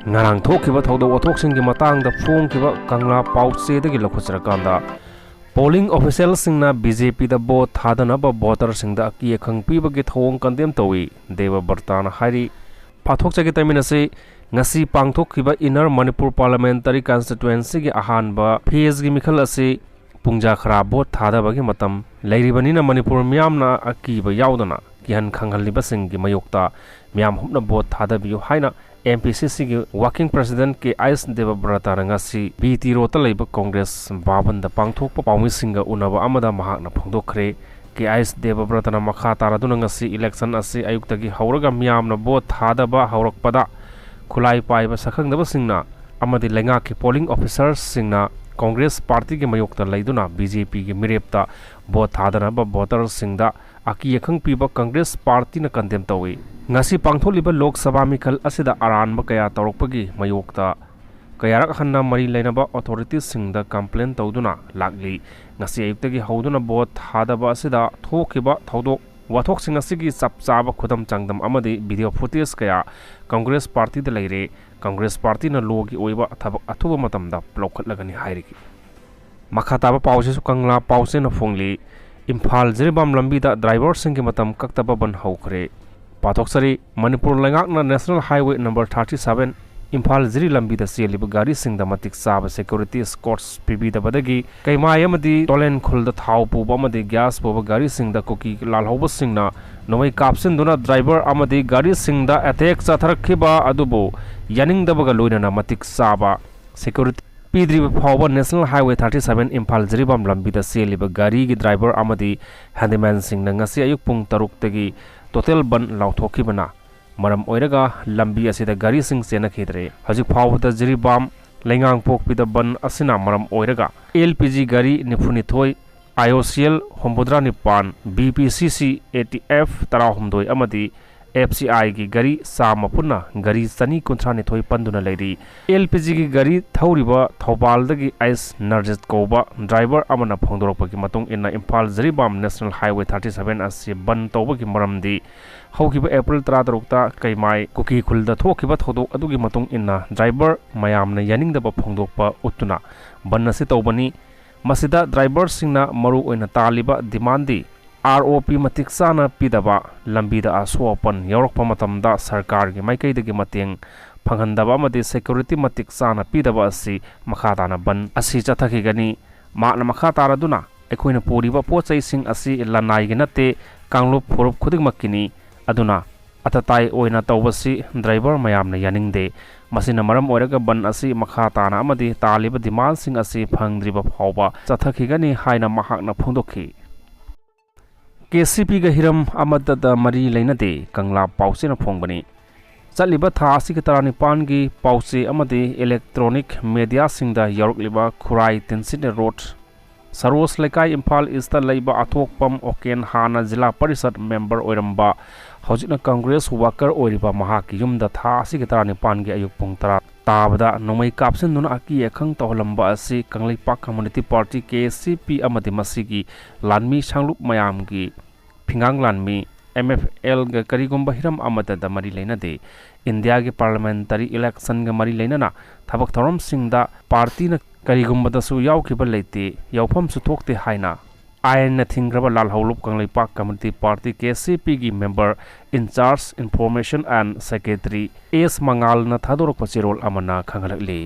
ngarang thokhiba thawdo wathoksing gi matang da phongkiba kangla pauche dagi lokhuchrakanda polling officials singna BJP da vote thadana ba voter singda ki khang piba gi thong condemn towi deva bartana hari pathok chagi tamina se ngasi pangthokhiba inner manipur parliamentary constituency gi ahanba phase gi mikhal ase pungja khara vote thada bagi matam leiribanina manipur miyamna akiba yaudana kihan khanghaliba sing gi mayokta miyam humna vote thada biu haina MPCC gi working president ke IS Debabrata ngasi BT rota leiba congress baban da pangthok pa pawmi singa unaba amada mahakna phongdokre ke IS Debabrata na makha taraduna ngasi election ase ayuktagi hauraga miyamna vote thada ba haurakpada khulai paiba sakhangdaba singna amadi lenga ke polling officers singna Congress party के मयोक्ता लेदुना BJP के मिरेप्ता vote थादना बा voter सिंगदा आकी यखंग पीबा Congress party न condemn तवे ngasi pangtholiba lok sabha mikhal asida aranba kaya torokpagi mayokta kayarak hanna mari leinaba authorities singda complaint tawduna lakli ngasi ayuktagi hauduna vote thadaba asida thokiba thodok wathok sing asigi chapchaba khudam changdam amadi video footage kaya Congress party da leire Congress party na logi oiba thabak athuba matamda lokhatlagani hairiki makhataba pause su kangla pause na phongli Imphal Jiribam lambi da driver sing ki matam kaktaba ban haukre Pathoksari Manipur Langakna National Highway number 37 Imphal Jiri lambi da seliba gari sing da matik sab security escorts PB da badagi kaimai amadi tolen khul da thau pu amadi gas pu gari sing da koki lalhoba sing na noi kapsin duna driver amadi gari sing da attack chatharakhiba adubo yaning da baga loina na matik saba security Pidri Power National Highway 37 Imphal Jiribam lambi da seliba gari gi driver amadi handyman sing na ngasi ayuk pung taruk tagi total ban lauthokibana maram oiraga lambi asida gari sing sena khidre hajik phawda Jiribam lengang pokpida ban asina maram oiraga LPG gari nifuni thoi IOCL hombodra nipan BPCC ATF tarahumdoi amadi FCI की गरी सामपुना गरी सनी कुंथ्रानी थोई पंदुना लेरी LPG की गरी थौरिबा थौबालदगी ice Narjit कोबा driver अमना फोंदोरपकी मतुंग इन्ना Imphal Jiribam national highway 37 असी बन तौबगी मरमदी हौकिबा अप्रैल 13 कैमाई cookie खुलदा थोकिबा थोदोक अदुगी मतुंग इन्ना ड्राइवर मयामना यानिंगदबा फोंदोकपा उतुना बन असी तौबनी मसिदा driver सिंगना Maru ओइना तालिबा डिमांडी ROP matik sana pidaba lambida aswapan yorokpa matamda sarkar gi maikaidagi mateng phanghandaba amadi security matik sana pidaba asi makhadana ban asi chathakigani makna makhataraduna ekoina puriba pochai sing asi lanai gi nate kanglup phorup khudik makini aduna atatai oina tawbasi driver mayamna yaningde masina maram oiraga ban asi makhatana amadi taliba demand sing asi phangdriba phawba chathakigani haina mahakna phundokhi KCP ga hiram amada da mari leinade kangla pause na phongbani chaliba tha asi ki tarani pan gi pause amade electronic media singda yorokliba khurai tensin road saros lekai Imphal ista leiba athok pam oken hana jila parisad member oiramba hojina congress worker oiriba mahaki yumda tha asi ki tarani pan gi ayuk pung tara tabada nomai kapsen nuna aki ekhang tawlamba asi Kanglaipak Community Party KCP amadi masigi lanmi sanglup mayam gi phingang lanmi MFL ga karigumba hiram amada da mari leinade India ge parliamentary election ga mari leinana thabak thorom singda party na karigumba da su yaukiba leite yaufam su thokte haina Iron Nathing Graba Lal Holup Kanglaipak Community Party KCP gi member in charge information and secretary S Mangal na thadorok pachirol amana khanghalakli